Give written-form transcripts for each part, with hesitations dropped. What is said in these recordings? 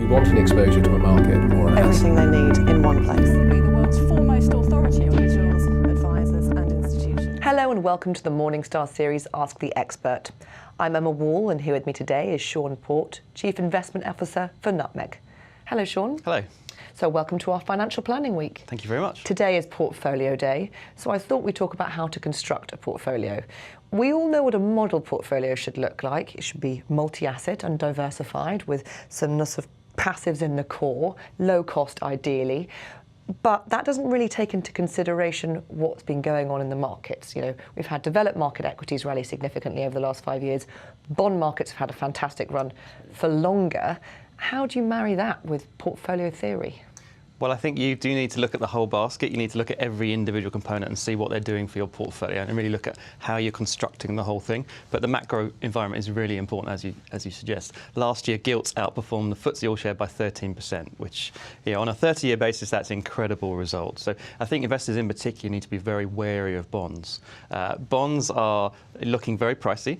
you want an exposure to a market or an Everything they need in one place. Be the world's foremost authority on Individuals, advisors and institutions. Hello and welcome to the Morningstar series Ask the Expert. I'm Emma Wall and here with me today is Sean Port, Chief Investment Officer for Nutmeg. Hello Sean. Hello. So welcome to our financial planning week. Thank you very much. Today is portfolio day, so I thought we'd talk about how to construct a portfolio. We all know what a model portfolio should look like. It should be multi-asset and diversified with some sort of passives in the core, low cost ideally. But that doesn't really take into consideration what's been going on in the markets. You know, we've had developed market equities rally significantly over the last 5 years. Bond markets have had a fantastic run for longer. How do you marry that with portfolio theory? Well, I think you do need to look at the whole basket. You need to look at every individual component and see what they're doing for your portfolio and really look at how you're constructing the whole thing. But the macro environment is really important, as you suggest. Last year, gilts outperformed the FTSE All-Share by 13%, which, on a 30-year basis, that's an incredible result. So I think investors in particular need to be very wary of bonds. Bonds are looking very pricey.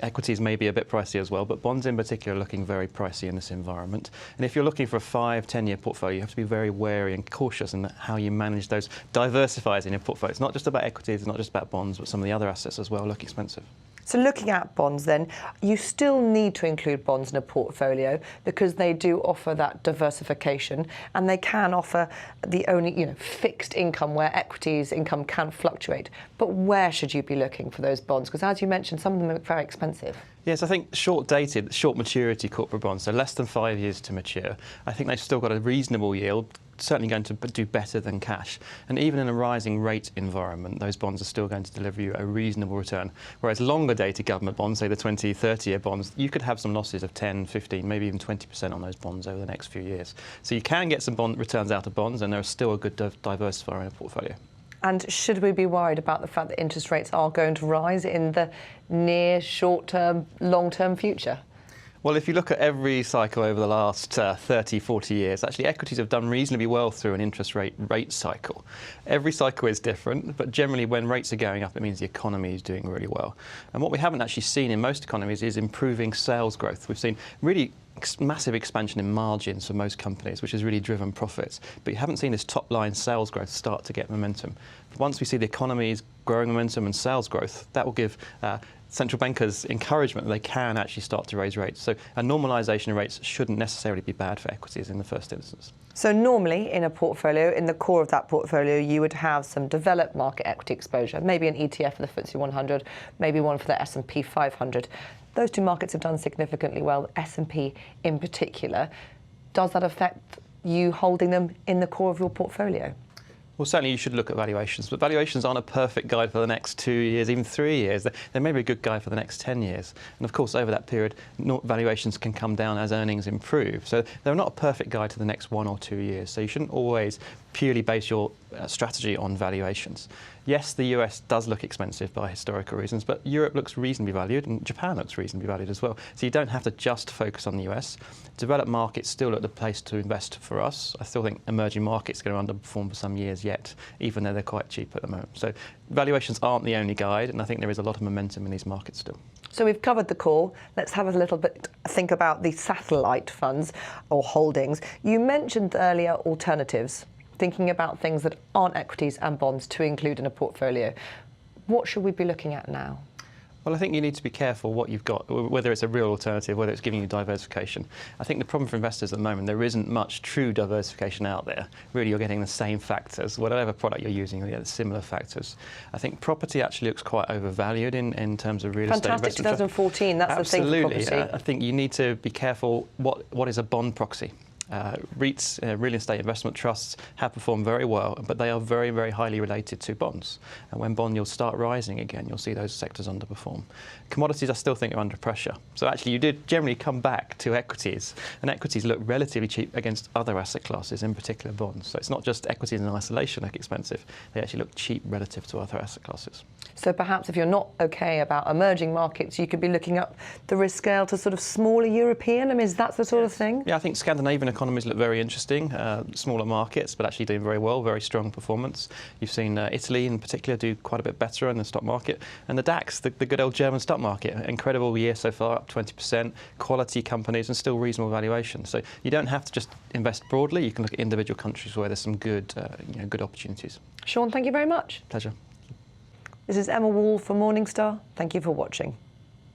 Equities may be a bit pricey as well, but bonds in particular are looking very pricey in this environment. And if you're looking for a 5-10-year portfolio, you have to be very wary and cautious in how you manage those diversifiers in your portfolio. It's not just about equities, it's not just about bonds, but some of the other assets as well look expensive. So looking at bonds then, you still need to include bonds in a portfolio because they do offer that diversification and they can offer the only fixed income where equities income can fluctuate. But where should you be looking for those bonds? Because as you mentioned, some of them are very expensive. Yes, I think short-dated, short maturity corporate bonds, so less than 5 years to mature, I think they've still got a reasonable yield, certainly going to do better than cash. And even in a rising rate environment, those bonds are still going to deliver you a reasonable return. Whereas longer-dated government bonds, say the 20, 30-year bonds, you could have some losses of 10, 15, maybe even 20% on those bonds over the next few years. So you can get some bond returns out of bonds, and they're still a good diversifier in a portfolio. And should we be worried about the fact that interest rates are going to rise in the near, short-term, long-term future? Well, if you look at every cycle over the last 30, 40 years, actually equities have done reasonably well through an interest rate cycle. Every cycle is different, but generally when rates are going up, it means the economy is doing really well. And what we haven't actually seen in most economies is improving sales growth. We've seen really massive expansion in margins for most companies, which has really driven profits. But you haven't seen this top-line sales growth start to get momentum. Once we see the economy's growing momentum and sales growth, that will give central bankers encouragement that they can actually start to raise rates. So a normalisation of rates shouldn't necessarily be bad for equities in the first instance. So normally in a portfolio, in the core of that portfolio, you would have some developed market equity exposure, maybe an ETF for the FTSE 100, maybe one for the S&P 500. Those two markets have done significantly well, S&P in particular. Does that affect you holding them in the core of your portfolio? Well, certainly you should look at valuations, but valuations aren't a perfect guide for the next 2 years, even 3 years. They may be a good guide for the next 10 years. And of course, over that period, valuations can come down as earnings improve. So they're not a perfect guide to the next 1 or 2 years. So you shouldn't always purely base your strategy on valuations. Yes, the US does look expensive by historical reasons, but Europe looks reasonably valued and Japan looks reasonably valued as well. So you don't have to just focus on the US. Developed markets still look the place to invest for us. I still think emerging markets are going to underperform for some years yet, even though they're quite cheap at the moment. So valuations aren't the only guide, and I think there is a lot of momentum in these markets still. So we've covered the core. Let's have a little bit think about the satellite funds or holdings. You mentioned earlier alternatives, thinking about things that aren't equities and bonds to include in a portfolio. What should we be looking at now? Well, I think you need to be careful what you've got, whether it's a real alternative, whether it's giving you diversification. I think the problem for investors at the moment, there isn't much true diversification out there. Really, you're getting the same factors. Whatever product you're using, you get similar factors. I think property actually looks quite overvalued in terms of real estate investment. Fantastic 2014, that's Absolutely. the thing for property. I think you need to be careful what is a bond proxy. REITs, real estate investment trusts, have performed very well, but they are very, very highly related to bonds. And when bond yields start rising again, you'll see those sectors underperform. Commodities, I still think, are under pressure. So actually, you did generally come back to equities, and equities look relatively cheap against other asset classes, in particular bonds. So it's not just equities in isolation look expensive, they actually look cheap relative to other asset classes. So perhaps if you're not okay about emerging markets, you could be looking up the risk scale to sort of smaller European. I mean, is that the sort of thing? Yeah, I think Scandinavian economies look very interesting. Smaller markets, but actually doing very well, very strong performance. You've seen Italy in particular do quite a bit better in the stock market. And the DAX, the good old German stock market, incredible year so far, up 20%, quality companies and still reasonable valuation. So you don't have to just invest broadly. You can look at individual countries where there's some good, good opportunities. Sean, thank you very much. Pleasure. This is Emma Wall for Morningstar. Thank you for watching.